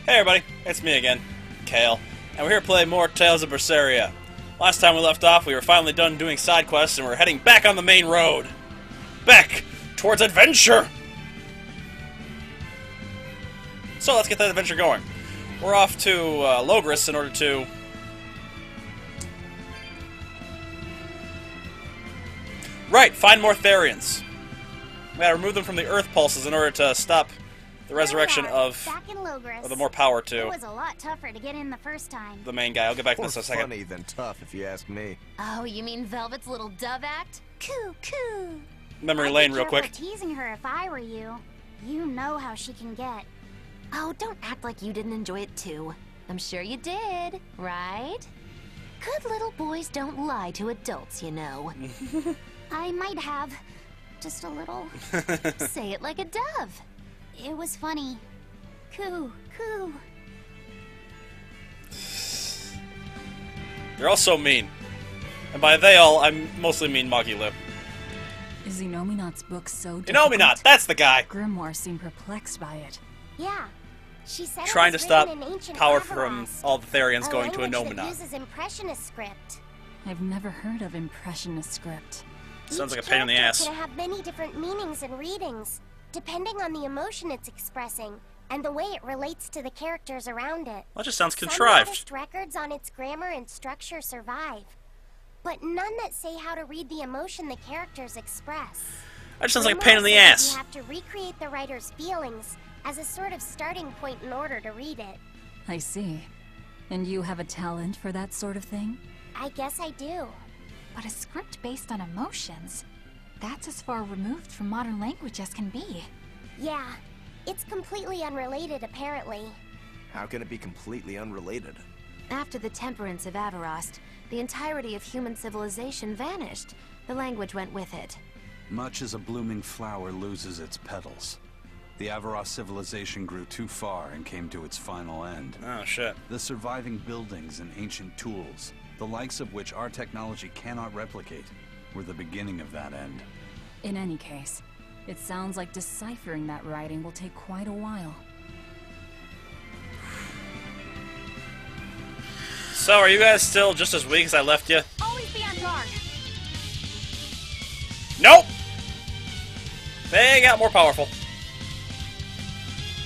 Hey everybody, it's me again, Kale, and we're here to play more Tales of Berseria. Last time we left off, we were finally done doing side quests, and we're heading back on the main road. Back towards adventure! So let's get that adventure going. We're off to Logris in order to... Right, find more Therians. We gotta remove them from the Earth pulses in order to stop the resurrection of the more power to. It was a lot tougher to get in the first time. The main guy. I'll get back to this in a second. More funny than tough, if you ask me. Oh, you mean Velvet's little dove act? Coo, coo. Memory lane, real quick. I'd be careful teasing her if I were you. You know how she can get. Oh, don't act like you didn't enjoy it too. I'm sure you did, right? Good little boys don't lie to adults, you know. I might have. Just a little. Say it like a dove. It was funny. Coo, coo. They're all so mean. And by they all, I mostly mean Moggy Lip. Is Inominat's book so difficult? Inominat, that's the guy! Grimoire seemed perplexed by it. Yeah. She said Trying to stop power from Avaros, all the Therians going to language that Inominat. uses impressionist script. I've never heard of impressionist script. Sounds like a Each pain in the character ass. can have many different meanings and readings, depending on the emotion it's expressing and the way it relates to the characters around it. That just sounds Some contrived. artist records on its grammar and structure survive, but none that say how to read the emotion the characters express. That just sounds like a Grimoire pain in the says ass. You have to recreate the writer's feelings as a sort of starting point in order to read it. I see. And you have a talent for that sort of thing? I guess I do. But a script based on emotions? That's as far removed from modern language as can be. Yeah, it's completely unrelated apparently. How can it be completely unrelated? After the temperance of Avarost, the entirety of human civilization vanished. The language went with it. Much as a blooming flower loses its petals. The Avarost civilization grew too far and came to its final end. Oh, shit. The surviving buildings and ancient tools, the likes of which our technology cannot replicate, were the beginning of that end. In any case, it sounds like deciphering that writing will take quite a while. So, are you guys still just as weak as I left you? Always be on guard. Nope! They got more powerful.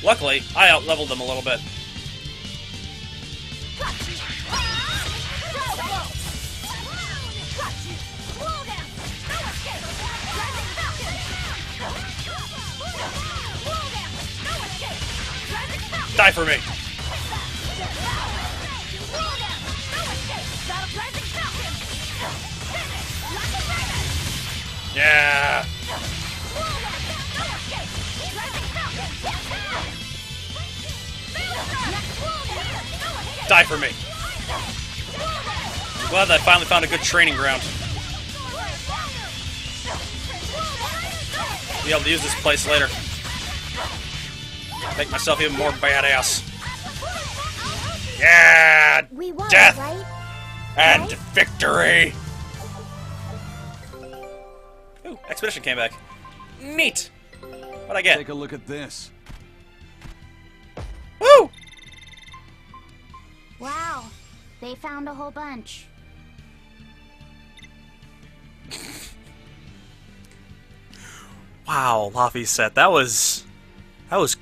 Luckily, I out-leveled them a little bit. Die for me! Yeah! Die for me! I'm glad that I finally found a good training ground. Be able to use this place later. Make myself even more badass. Yeah! We won, Death right? and victory! Ooh, Expedition came back. Neat! What'd I get? Take a look at this. Woo! Wow, they found a whole bunch. Wow, Laphicet, that was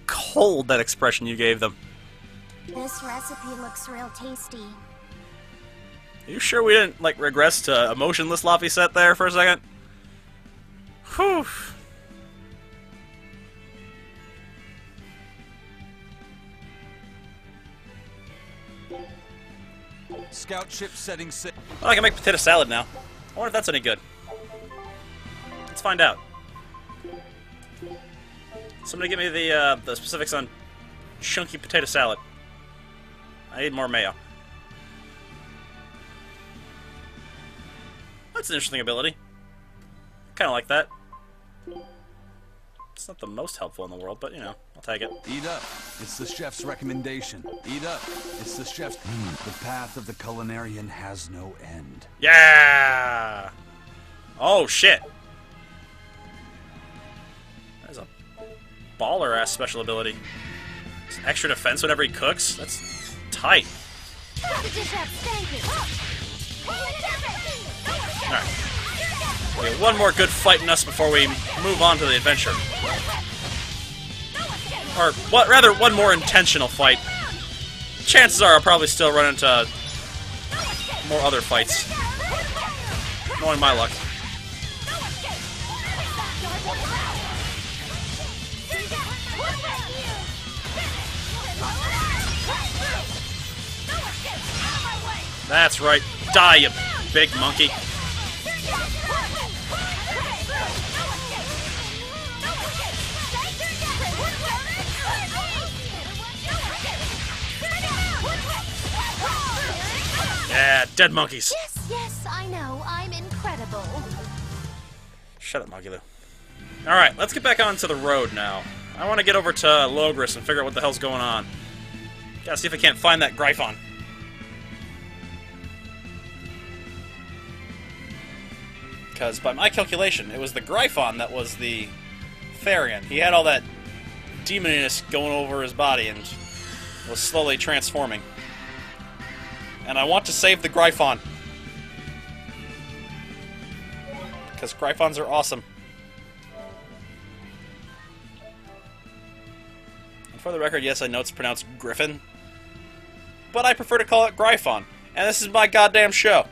cold, that expression you gave them. This recipe looks real tasty. Are you sure we didn't, like, regress to emotionless Laphicet there for a second? Whew. Scout ship setting sail. Well, I can make potato salad now. I wonder if that's any good. Let's find out. Somebody give me the specifics on chunky potato salad. I need more mayo. That's an interesting ability. Kind of like that. It's not the most helpful in the world, but, you know, I'll take it. Eat up. It's the chef's recommendation. Eat up. It's the chef's... The path of the culinarian has no end. Yeah! Oh, shit. That is a baller-ass special ability. Extra defense whenever he cooks? That's tight. Alright. We have one more good fight in us before we move on to the adventure. Or, what, rather, one more intentional fight. Chances are I'll probably still run into more other fights. Knowing my luck. That's right. Die, you big monkey. Yeah, dead monkeys. Yes, I know. I'm incredible. Shut up, Magulu. Alright, let's get back onto the road now. I want to get over to Logris and figure out what the hell's going on. Gotta see if I can't find that Gryphon. Because by my calculation, it was the Gryphon that was the Therian. He had all that demoniness going over his body and was slowly transforming. And I want to save the Gryphon. Because Gryphons are awesome. And for the record, yes, I know it's pronounced Griffin. But I prefer to call it Gryphon. And this is my goddamn show.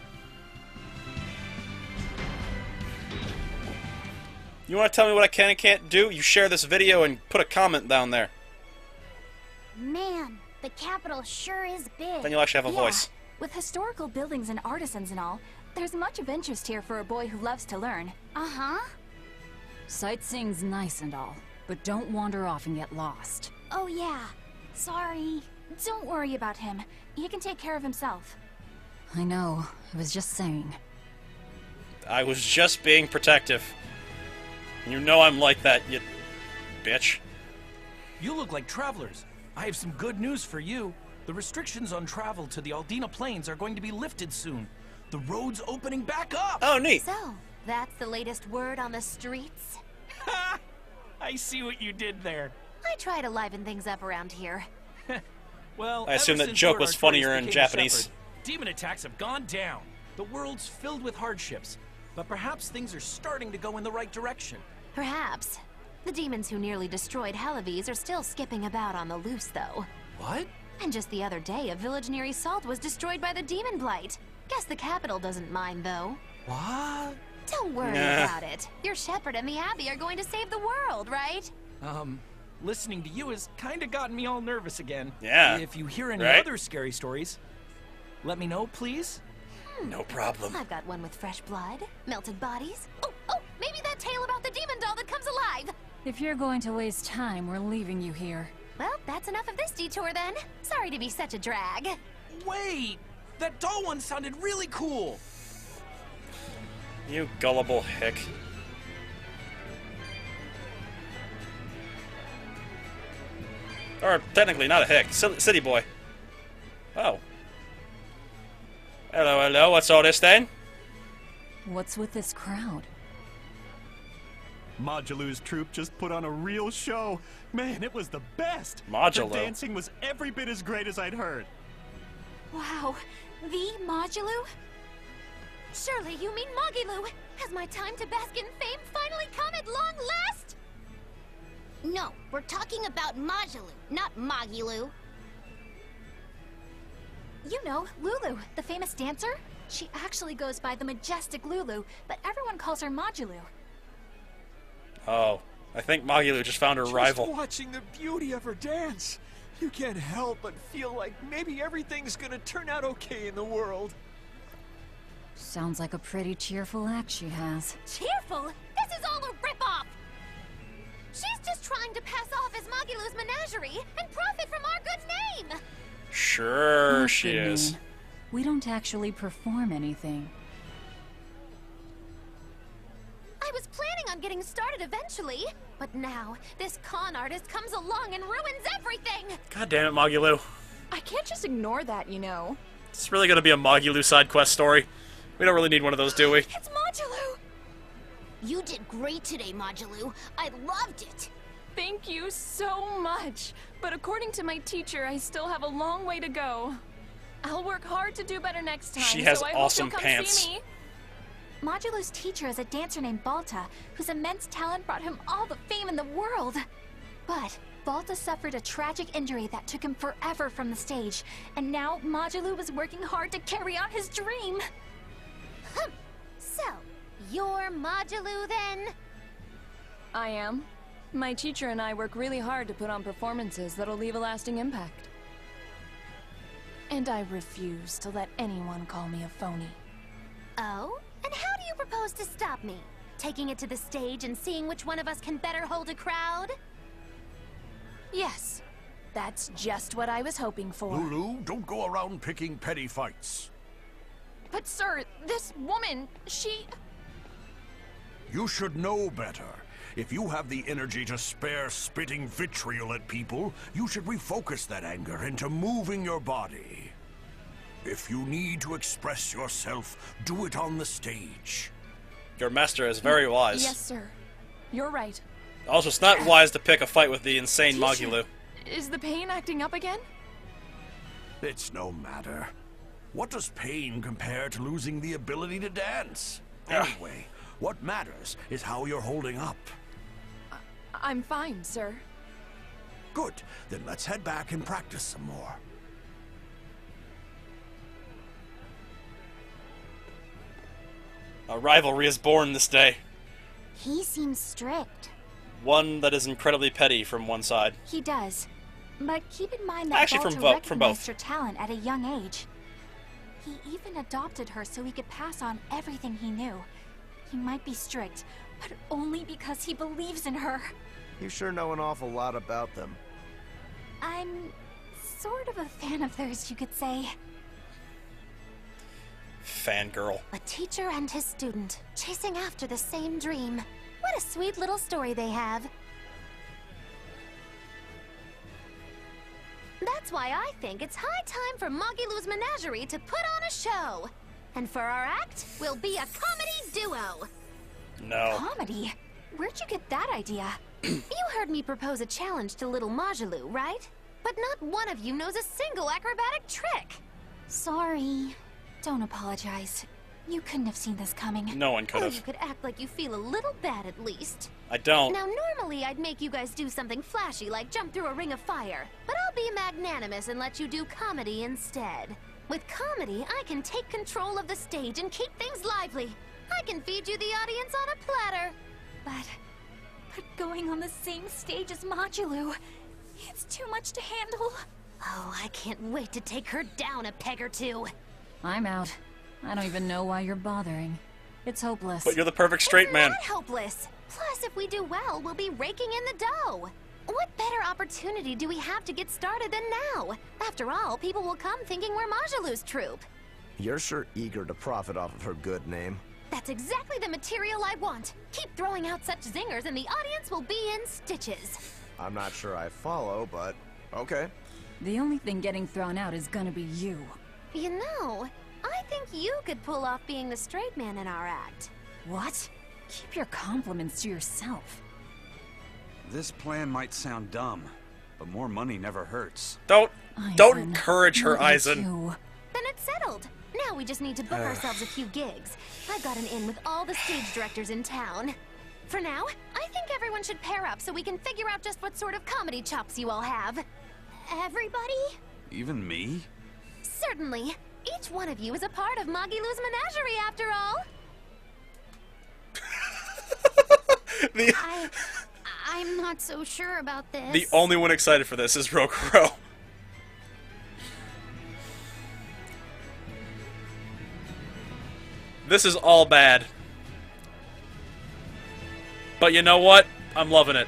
You want to tell me what I can and can't do? You share this video and put a comment down there. Man, the capital sure is big. Then you'll actually have a voice. With historical buildings and artisans and all, there's much of interest here for a boy who loves to learn. Uh-huh. Sightseeing's nice and all, but don't wander off and get lost. Oh yeah. Sorry. Don't worry about him. He can take care of himself. I know. I was just saying. I was just being protective. You know I'm like that, you bitch. You look like travelers. I have some good news for you. The restrictions on travel to the Aldina Plains are going to be lifted soon. The road's opening back up! Oh, neat. So, that's the latest word on the streets? Ha! I see what you did there. I try to liven things up around here. Well, I assume ever that since joke Lord was Artorias funnier in became a Japanese. shepherd, demon attacks have gone down. The world's filled with hardships. But perhaps things are starting to go in the right direction. Perhaps. The demons who nearly destroyed Halaves are still skipping about on the loose, though. What? And just the other day, a village near Salt was destroyed by the demon blight. Guess the capital doesn't mind, though. What? Don't worry about it. Your shepherd and the Abbey are going to save the world, right? Listening to you has kinda gotten me all nervous again. Yeah, If you hear any right? other scary stories, let me know, please. No problem. I've got one with fresh blood, melted bodies. Oh, maybe that tale about the demon doll that comes alive. If you're going to waste time, we're leaving you here. Well, that's enough of this detour then. Sorry to be such a drag. Wait! That doll one sounded really cool! You gullible hick. Or, technically, not a hick. City boy. Oh. Hello, what's all this then? What's with this crowd? Modulu's troupe just put on a real show. Man, it was the best. Modulo. The dancing was every bit as great as I'd heard. Wow. The Modulu? Surely you mean Magilu. Has my time to bask in fame finally come at long last? No, we're talking about Modulu, not Magilu. You know, Lulu, the famous dancer? She actually goes by the majestic Lulu, but everyone calls her Modulu. Oh, I think Magilu just found her rival. Just watching the beauty of her dance, you can't help but feel like maybe everything's gonna turn out okay in the world. Sounds like a pretty cheerful act she has. Cheerful? This is all a ripoff! She's just trying to pass off as Magilu's menagerie and profit from our good name! Sure Not she good is. name. We don't actually perform anything. I was planning on getting started eventually, but now this con artist comes along and ruins everything! God damn it, Magilu. I can't just ignore that, you know. It's really gonna be a Magilu side quest story. We don't really need one of those, do we? It's Modulu! You did great today, Modulu. I loved it. Thank you so much. But according to my teacher, I still have a long way to go. I'll work hard to do better next time. She has so I awesome hope you'll come pants. See me. Modulu's teacher is a dancer named Balta, whose immense talent brought him all the fame in the world. But Balta suffered a tragic injury that took him forever from the stage, and now Modulu was working hard to carry out his dream. So, you're Modulu then? I am. My teacher and I work really hard to put on performances that'll leave a lasting impact. And I refuse to let anyone call me a phony. Oh? And how do you propose to stop me? Taking it to the stage and seeing which one of us can better hold a crowd? Yes, that's just what I was hoping for. Lulu, don't go around picking petty fights. But sir, this woman, she... You should know better. If you have the energy to spare spitting vitriol at people, you should refocus that anger into moving your body. If you need to express yourself, do it on the stage. Your master is very wise. Yes, sir. You're right. Also, it's not wise to pick a fight with the insane Magilou. Is the pain acting up again? It's no matter. What does pain compare to losing the ability to dance? Anyway, what matters is how you're holding up. I'm fine, sir. Good. Then let's head back and practice some more. A rivalry is born this day. He seems strict. One that is incredibly petty from one side. He does. But keep in mind that Actually, Balta from both. recognized her talent at a young age. He even adopted her so he could pass on everything he knew. He might be strict, but only because he believes in her. You sure know an awful lot about them. I'm sort of a fan of theirs, you could say. Fangirl. A teacher and his student, chasing after the same dream. What a sweet little story they have. That's why I think it's high time for Magilou's Menagerie to put on a show. And for our act, we'll be a comedy duo. No. Comedy? Where'd you get that idea? You heard me propose a challenge to little Magilou, right? But not one of you knows a single acrobatic trick. Sorry. Don't apologize. You couldn't have seen this coming. No one could Well, have. you could act like you feel a little bad at least. I don't. Now, normally I'd make you guys do something flashy like jump through a ring of fire, but I'll be magnanimous and let you do comedy instead. With comedy, I can take control of the stage and keep things lively. I can feed you the audience on a platter. But going on the same stage as Magilou, it's too much to handle. Oh, I can't wait to take her down a peg or two. I'm out. I don't even know why you're bothering. It's hopeless. But you're the perfect straight man. Not hopeless. Plus, if we do well, we'll be raking in the dough. What better opportunity do we have to get started than now? After all, people will come thinking we're Magilou's troupe. You're sure eager to profit off of her good name. That's exactly the material I want. Keep throwing out such zingers and the audience will be in stitches. I'm not sure I follow, but okay. The only thing getting thrown out is gonna be you. You know, I think you could pull off being the straight man in our act. What? Keep your compliments to yourself. This plan might sound dumb, but more money never hurts. Don't Aizen, encourage her, not you Aizen. too. Then it's settled. Now we just need to book ourselves a few gigs. I've got an in with all the stage directors in town. For now, I think everyone should pair up so we can figure out just what sort of comedy chops you all have. Everybody? Even me? Certainly. Each one of you is a part of Magilou's Menagerie, after all. I'm not so sure about this. The only one excited for this is Rokuro. This is all bad. But you know what? I'm loving it.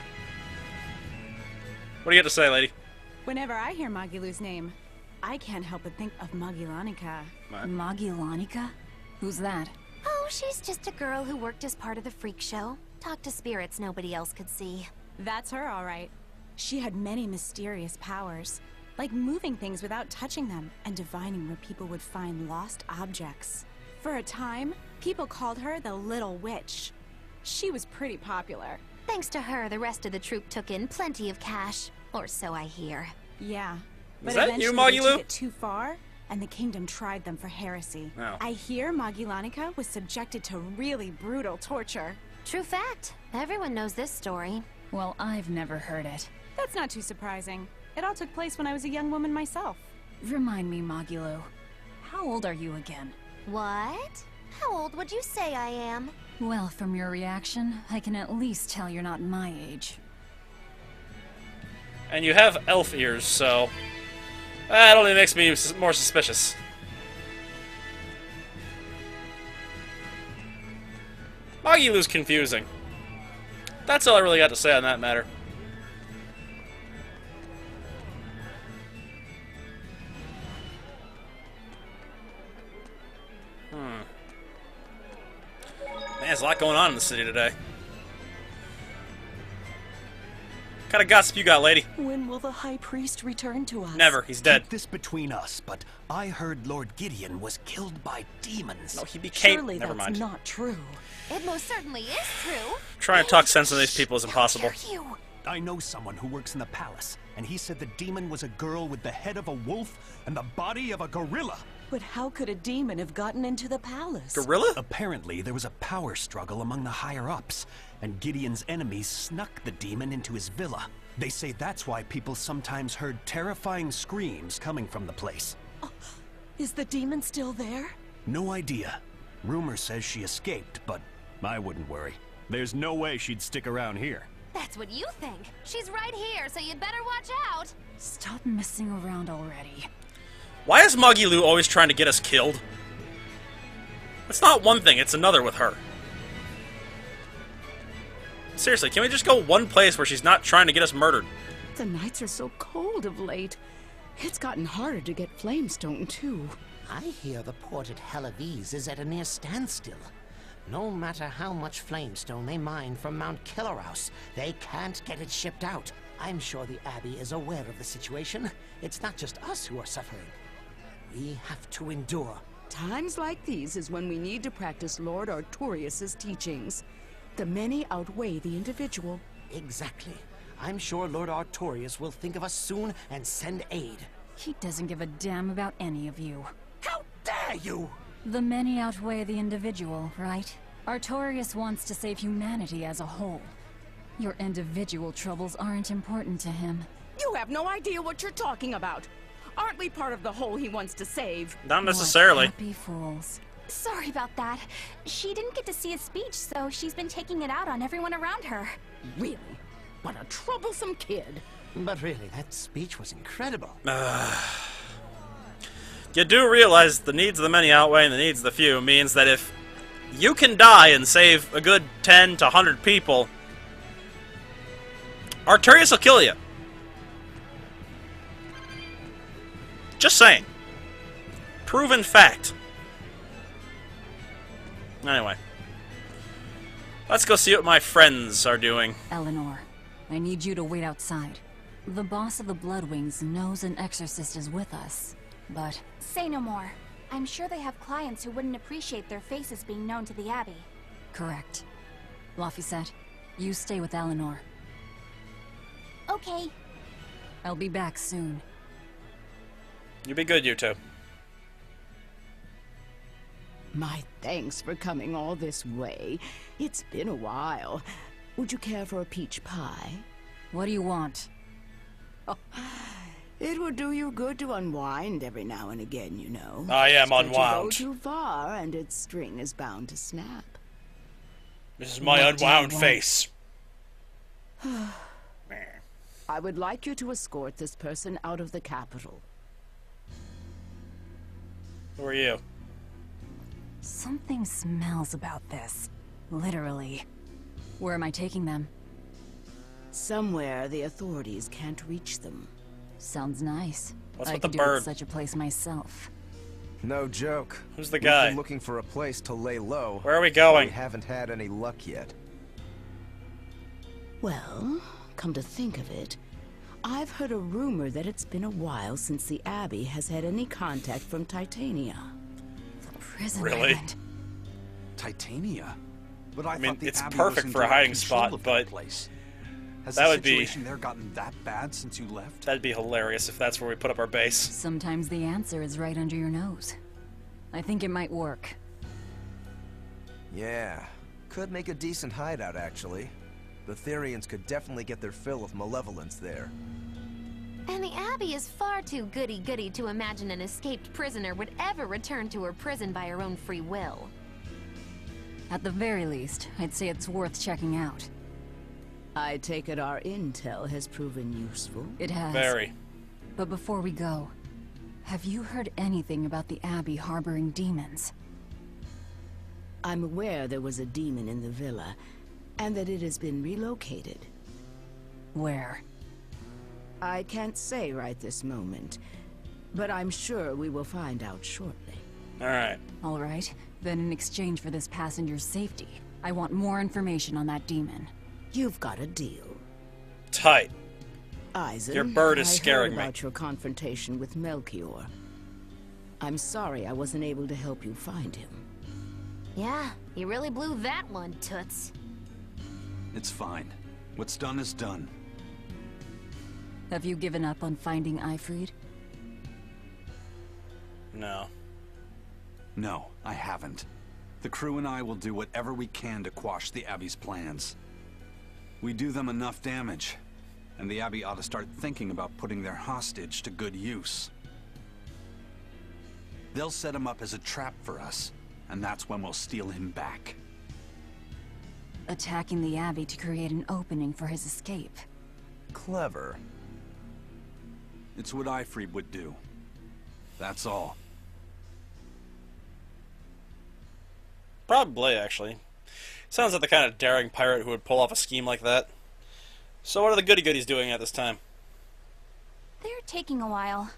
What do you have to say, lady? Whenever I hear Magilou's name, I can't help but think of Magilanica. What? Magilanica? Who's that? Oh, she's just a girl who worked as part of the freak show. Talked to spirits nobody else could see. That's her, all right. She had many mysterious powers, like moving things without touching them and divining where people would find lost objects. For a time, people called her the Little Witch. She was pretty popular. Thanks to her, the rest of the troupe took in plenty of cash. Or so I hear. Yeah. But Is that you, eventually they Magilou? took it too far, and the kingdom tried them for heresy. Oh. I hear Magilanica was subjected to really brutal torture. True fact. Everyone knows this story. Well, I've never heard it. That's not too surprising. It all took place when I was a young woman myself. Remind me, Magilou. How old are you again? What? How old would you say I am? Well, from your reaction, I can at least tell you're not my age. And you have elf ears, so that only makes me more suspicious. Magilou's confusing. That's all I really got to say on that matter. Man, there's a lot going on in the city today. What kind of gossip you got, lady? When will the High Priest return to us? Never. He's dead. Keep this between us, but I heard Lord Gideon was killed by demons. No, he became... Surely Never that's mind. not true. It most certainly is true. Trying to talk sense into these people is impossible. You. I know someone who works in the palace, and he said the demon was a girl with the head of a wolf and the body of a gorilla. But how could a demon have gotten into the palace? Gorilla? Apparently, there was a power struggle among the higher-ups, and Gideon's enemies snuck the demon into his villa. They say that's why people sometimes heard terrifying screams coming from the place. Oh, is the demon still there? No idea. Rumor says she escaped, but I wouldn't worry. There's no way she'd stick around here. That's what you think. She's right here, so you'd better watch out. Stop messing around already. Why is Magilou always trying to get us killed? It's not one thing, it's another with her. Seriously, can we just go one place where she's not trying to get us murdered? The nights are so cold of late. It's gotten harder to get flamestone, too. I hear the port at Helavis is at a near standstill. No matter how much flamestone they mine from Mount Killerhouse, they can't get it shipped out. I'm sure the Abbey is aware of the situation. It's not just us who are suffering. We have to endure. Times like these is when we need to practice Lord Artorius' teachings. The many outweigh the individual. Exactly. I'm sure Lord Artorius will think of us soon and send aid. He doesn't give a damn about any of you. How dare you! The many outweigh the individual, right? Artorius wants to save humanity as a whole. Your individual troubles aren't important to him. You have no idea what you're talking about. Aren't we part of the whole he wants to save? Not necessarily. Happy fools. Sorry about that. She didn't get to see his speech, so she's been taking it out on everyone around her. Really? What a troublesome kid. But really, that speech was incredible. You do realize the needs of the many outweighing the needs of the few means that if you can die and save a good 10 to 100 people, Artorius will kill you. Just saying. Proven fact. Anyway. Let's go see what my friends are doing. Eleanor, I need you to wait outside. The boss of the Bloodwings knows an exorcist is with us, but... Say no more. I'm sure they have clients who wouldn't appreciate their faces being known to the Abbey. Correct. Laphicet, you stay with Eleanor. Okay. I'll be back soon. You be good, you two. My thanks for coming all this way. It's been a while. Would you care for a peach pie? What do you want? Oh, it would do you good to unwind every now and again, you know. I am But unwound. you go too far, and its string is bound to snap. This is my unwound face. I would like you to escort this person out of the capital. Who are you? Something smells about this. Literally. Where am I taking them? Somewhere the authorities can't reach them. Sounds nice. What's I with could the do bird? with such a place myself. No joke. Who's the We've guy? been looking for a place to lay low. Where are we going? We haven't had any luck yet. Well, come to think of it, I've heard a rumor that it's been a while since the Abbey has had any contact from Titania. Prison Really? island. Titania? But I mean, thought the it's Abbey perfect was in for a direct hiding control spot, of that but place. Has That the would be- situation there gotten that bad since you left? That'd be hilarious if that's where we put up our base. Sometimes the answer is right under your nose. I think it might work. Yeah, could make a decent hideout, actually. The Therians could definitely get their fill of malevolence there. And the Abbey is far too goody-goody to imagine an escaped prisoner would ever return to her prison by her own free will. At the very least, I'd say it's worth checking out. I take it our intel has proven useful. It has. Very. But before we go, have you heard anything about the Abbey harboring demons? I'm aware there was a demon in the villa, and that it has been relocated. Where? I can't say right this moment, but I'm sure we will find out shortly. Alright. Alright, then in exchange for this passenger's safety, I want more information on that demon. You've got a deal. Tight. Eisen, Your bird is I scaring heard me. about your confrontation with Melchior. I'm sorry I wasn't able to help you find him. Yeah, you really blew that one, Toots. It's fine. What's done is done. Have you given up on finding Ifrid? No. No, I haven't. The crew and I will do whatever we can to quash the Abbey's plans. We do them enough damage, and the Abbey ought to start thinking about putting their hostage to good use. They'll set him up as a trap for us, and that's when we'll steal him back. Attacking the Abbey to create an opening for his escape. Clever. It's what Ifrid would do. That's all. Probably, actually. Sounds like the kind of daring pirate who would pull off a scheme like that. So what are the goody-goodies doing at this time? They're taking a while.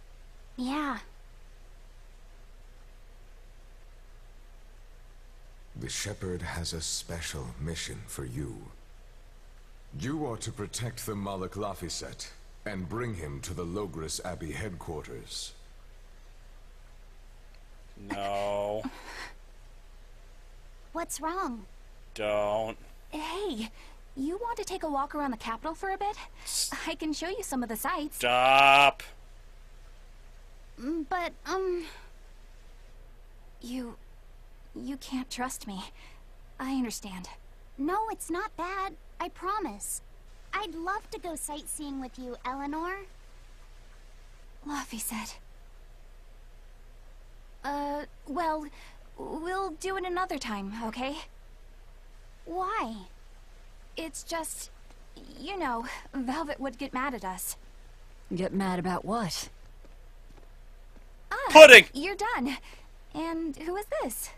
Yeah. The Shepherd has a special mission for you. You are to protect the Malak Laphicet and bring him to the Logris Abbey headquarters. No. What's wrong? Don't. Hey, you want to take a walk around the capital for a bit? I can show you some of the sights. Stop. But, You can't trust me. I understand. No, it's not bad. I promise. I'd love to go sightseeing with you, Eleanor. Laphicet. Well, we'll do it another time, okay? Why? It's just, you know, Velvet would get mad at us. Get mad about what? Pudding! You're done. And who is this?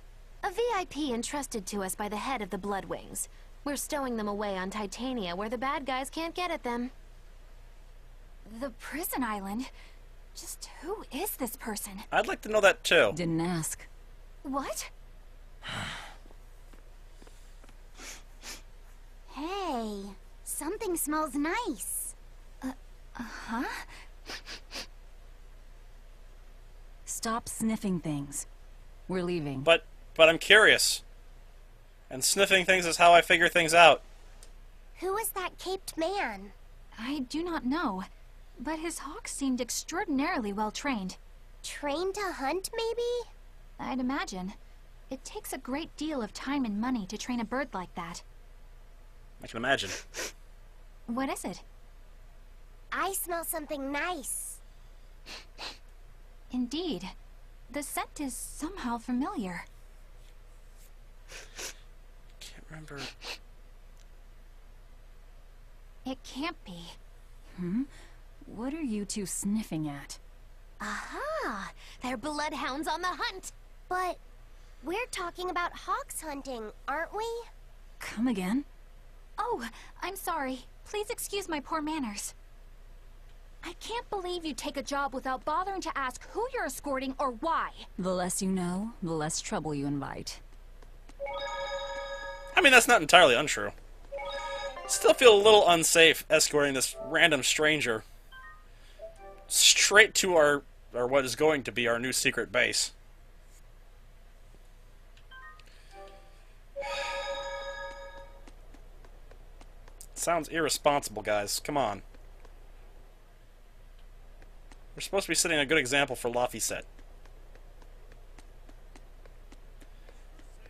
A VIP entrusted to us by the head of the Bloodwings. We're stowing them away on Titania where the bad guys can't get at them. The prison island? Just who is this person? I'd like to know that too. Didn't ask. What? Hey, something smells nice. Huh? Stop sniffing things. We're leaving. But I'm curious. And sniffing things is how I figure things out. Who is that caped man? I do not know, but his hawks seemed extraordinarily well trained. Trained to hunt, maybe? I'd imagine. It takes a great deal of time and money to train a bird like that. I can imagine. What is it? I smell something nice. Indeed. The scent is somehow familiar. Can't remember. It can't be. What are you two sniffing at? Aha! They're bloodhounds on the hunt! But we're talking about hawks hunting, aren't we? Come again? Oh, I'm sorry. Please excuse my poor manners. I can't believe you take a job without bothering to ask who you're escorting or why. The less you know, the less trouble you invite. I mean, that's not entirely untrue. Still feel a little unsafe escorting this random stranger straight to our what is going to be our new secret base. Sounds irresponsible, guys. Come on. We're supposed to be setting a good example for Laphicet.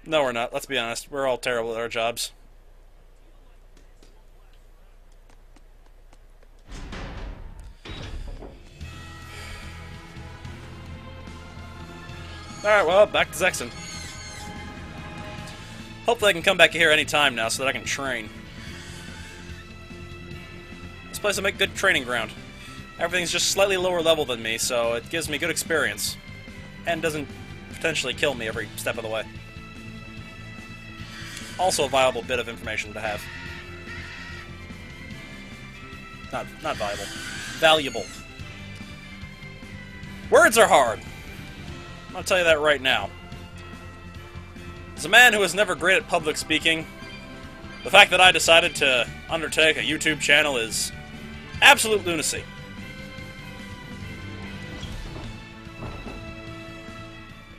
No, we're not. Let's be honest. We're all terrible at our jobs. Alright, well, back to Zexen. Hopefully I can come back here any time now so that I can train. This place will make good training ground. Everything's just slightly lower level than me, so it gives me good experience. And doesn't potentially kill me every step of the way. Also a viable bit of information to have. Not viable. Valuable. Words are hard. I'll tell you that right now. As a man who was never great at public speaking, the fact that I decided to undertake a YouTube channel is absolute lunacy.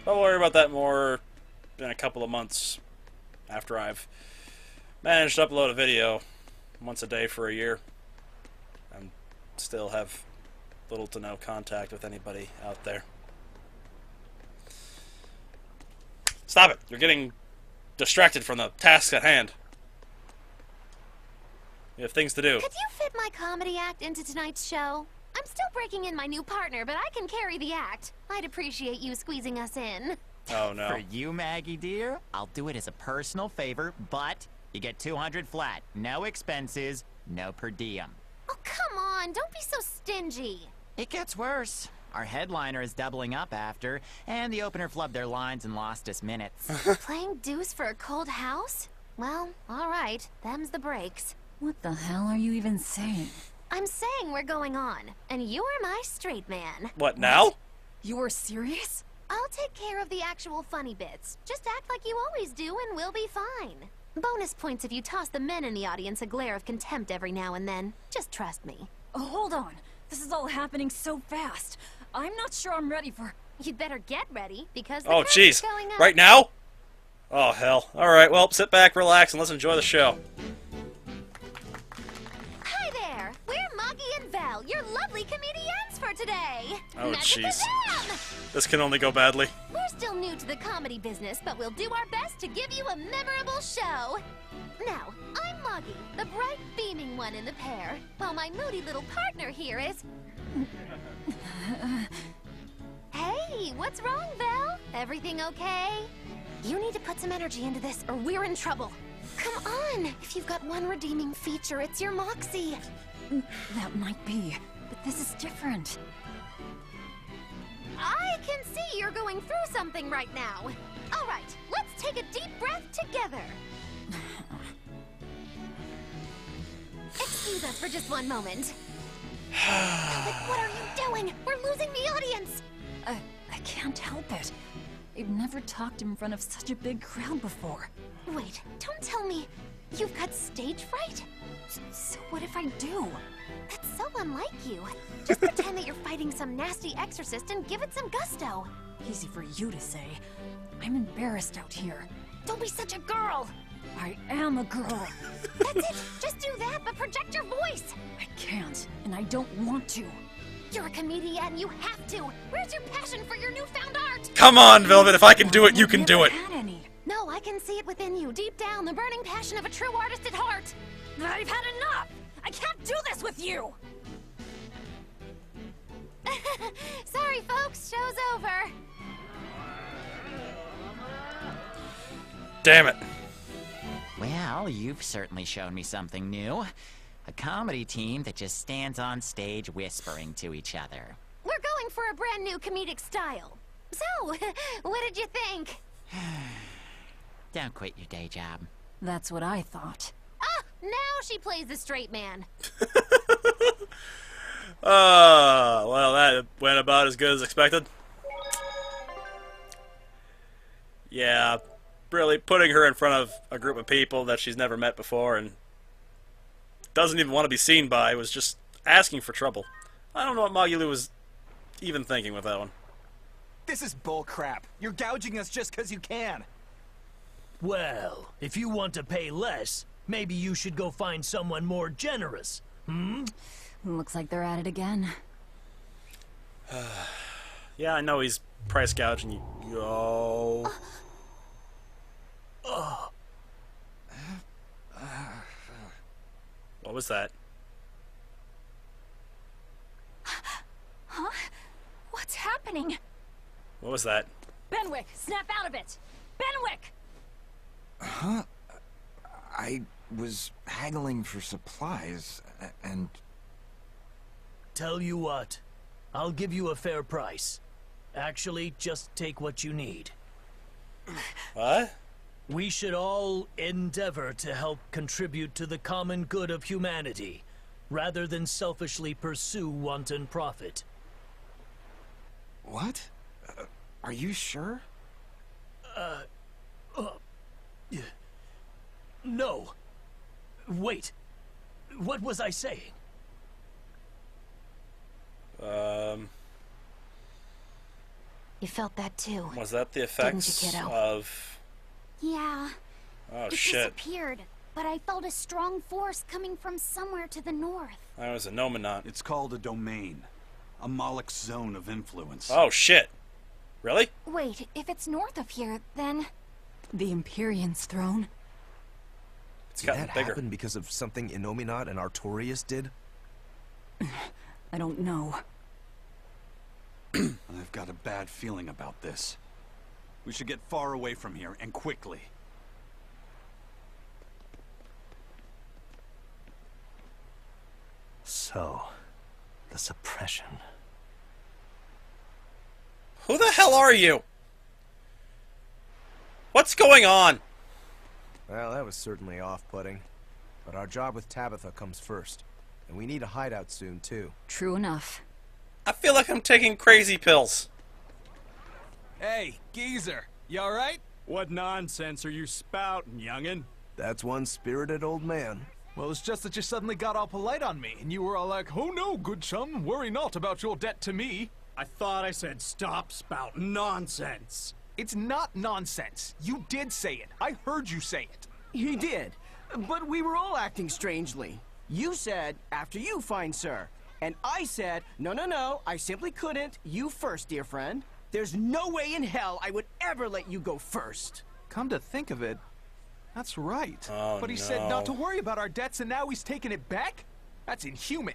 I'll worry about that more in a couple of months after I've managed to upload a video once a day for a year and still have little to no contact with anybody out there. Stop it! You're getting distracted from the task at hand. You have things to do. Could you fit my comedy act into tonight's show? I'm still breaking in my new partner, but I can carry the act. I'd appreciate you squeezing us in. Oh, no. For you, Maggie dear, I'll do it as a personal favor, but you get 200 flat. No expenses, no per diem. Oh, come on. Don't be so stingy. It gets worse. Our headliner is doubling up after, and the opener flubbed their lines and lost us minutes. Playing deuce for a cold house? Well, alright. Them's the breaks. What the hell are you even saying? I'm saying we're going on, and you're my straight man. What, now? You're serious? I'll take care of the actual funny bits. Just act like you always do, and we'll be fine. Bonus points if you toss the men in the audience a glare of contempt every now and then. Just trust me. Oh, hold on. This is all happening so fast. I'm not sure I'm ready for... You'd better get ready, because the oh, curtain's jeez. going up. Right now? Oh, hell. Alright, well, sit back, relax, and let's enjoy the show. Hi there! We're Moggy and Val, your lovely comedians for today! Oh, jeez. Magazazam! This can only go badly. We're still new to the comedy business, but we'll do our best to give you a memorable show. Now, I'm Moggy, the bright, beaming one in the pair, while my moody little partner here is... Hey, what's wrong, Val? Everything okay? You need to put some energy into this, or we're in trouble. Come on! If you've got one redeeming feature, it's your moxie. That might be, but this is different. I can see you're going through something right now. All right, let's take a deep breath together. Excuse us for just one moment. But what are you doing? We're losing the audience. I can't help it. I've never talked in front of such a big crowd before. Wait, don't tell me you've got stage fright? So what if I do? That's so unlike you. Just pretend that you're fighting some nasty exorcist and give it some gusto. Easy for you to say. I'm embarrassed out here. Don't be such a girl. I am a girl. That's it. Just do that, but project your voice. I can't, and I don't want to. You're a comedian, you have to. Where's your passion for your newfound art? Come on, Velvet, if I can do it, you can do it. No, I can see it within you, deep down, the burning passion of a true artist at heart. I've had enough! I can't do this with you! Sorry, folks, show's over. Damn it. Well, you've certainly shown me something new. A comedy team that just stands on stage whispering to each other. We're going for a brand new comedic style. So, what did you think? Don't quit your day job. That's what I thought. Ah, now she plays the straight man. Well, that went about as good as expected. Yeah, really putting her in front of a group of people that she's never met before and doesn't even want to be seen by was just asking for trouble. I don't know what Magulu was even thinking with that one. This is bullcrap. You're gouging us just because you can. Well, if you want to pay less, Maybe you should go find someone more generous, hmm? Looks like they're at it again. Yeah, I know he's price gouging you. Yo. What was that? Huh? What's happening? What was that? Benwick, snap out of it! Benwick! Huh? I was haggling for supplies, and... Tell you what, I'll give you a fair price. Actually, just take what you need. What? We should all endeavor to help contribute to the common good of humanity, rather than selfishly pursue wanton profit. What? Are you sure? No. Wait. What was I saying? You felt that too. Was that the Didn't effects you, kiddo? of... Yeah. Oh, It shit. disappeared, but I felt a strong force coming from somewhere to the north. That was a nominant. It's called a domain. A Moloch zone of influence. Oh, shit. Really? Wait, if it's north of here, then... The Empyrean's throne? It's Did gotten that bigger. happen because of something Innominat and Artorias did? I don't know. I've got a bad feeling about this. We should get far away from here, and quickly. So, the suppression. Who the hell are you? What's going on? Well, that was certainly off-putting. But our job with Tabitha comes first. And we need a hideout soon, too. True enough. I feel like I'm taking crazy pills. Hey, geezer, you alright? What nonsense are you spouting, youngin'? That's one spirited old man. Well, it's just that you suddenly got all polite on me, and you were all like, "Oh no, good chum, worry not about your debt to me." I thought I said stop spouting nonsense. It's not nonsense. You did say it. I heard you say it. He did, but we were all acting strangely. You said, after you, fine sir. And I said, no, no, no, I simply couldn't. You first, dear friend. There's no way in hell I would ever let you go first. Come to think of it, that's right. Oh, but he said not to worry about our debts, and now he's taking it back? That's inhuman,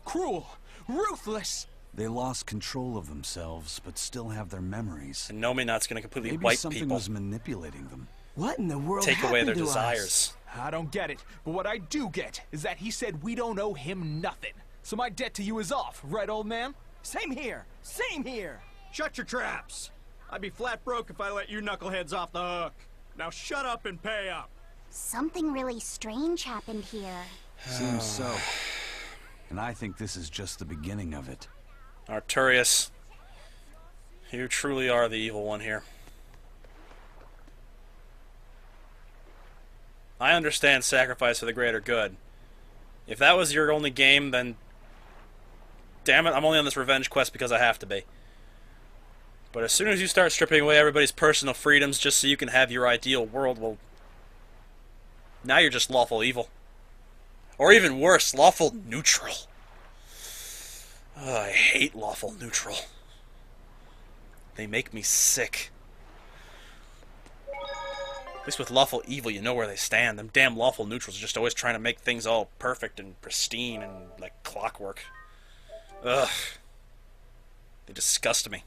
cruel, ruthless. They lost control of themselves, but still have their memories. And Nominat's gonna completely Maybe wipe something people. was manipulating them. What in the world Take away their happened to us? desires. I don't get it, but what I do get is that he said we don't owe him nothing. So my debt to you is off, right, old man? Same here, same here. Shut your traps. I'd be flat broke if I let you knuckleheads off the hook. Now shut up and pay up. Something really strange happened here. Seems so. And I think this is just the beginning of it. Artorias, you truly are the evil one here. I understand sacrifice for the greater good. If that was your only game, then damn it, I'm only on this revenge quest because I have to be. But as soon as you start stripping away everybody's personal freedoms just so you can have your ideal world, well, now you're just lawful evil. Or even worse, lawful neutral. Oh, I hate lawful neutral. They make me sick. At least with lawful evil, you know where they stand. Them damn lawful neutrals are just always trying to make things all perfect and pristine and like clockwork. Ugh. They disgust me.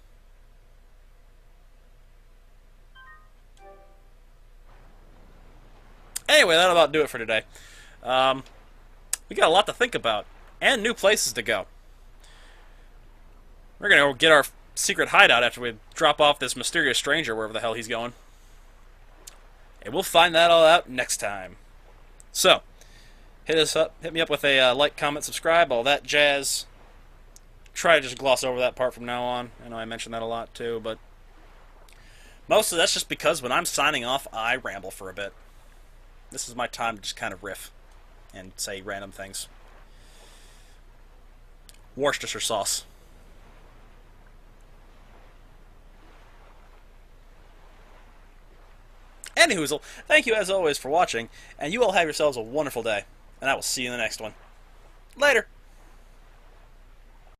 Anyway, that'll about do it for today. We got a lot to think about, and new places to go. We're gonna go get our secret hideout after we drop off this mysterious stranger wherever the hell he's going. And we'll find that all out next time. So, hit us up, hit me up with a like, comment, subscribe, all that jazz. Try to just gloss over that part from now on. I know I mentioned that a lot too, but mostly that's just because when I'm signing off, I ramble for a bit. This is my time to just kind of riff and say random things. Worcestershire sauce. Anyhoozle, thank you as always for watching, and you all have yourselves a wonderful day. And I will see you in the next one. Later!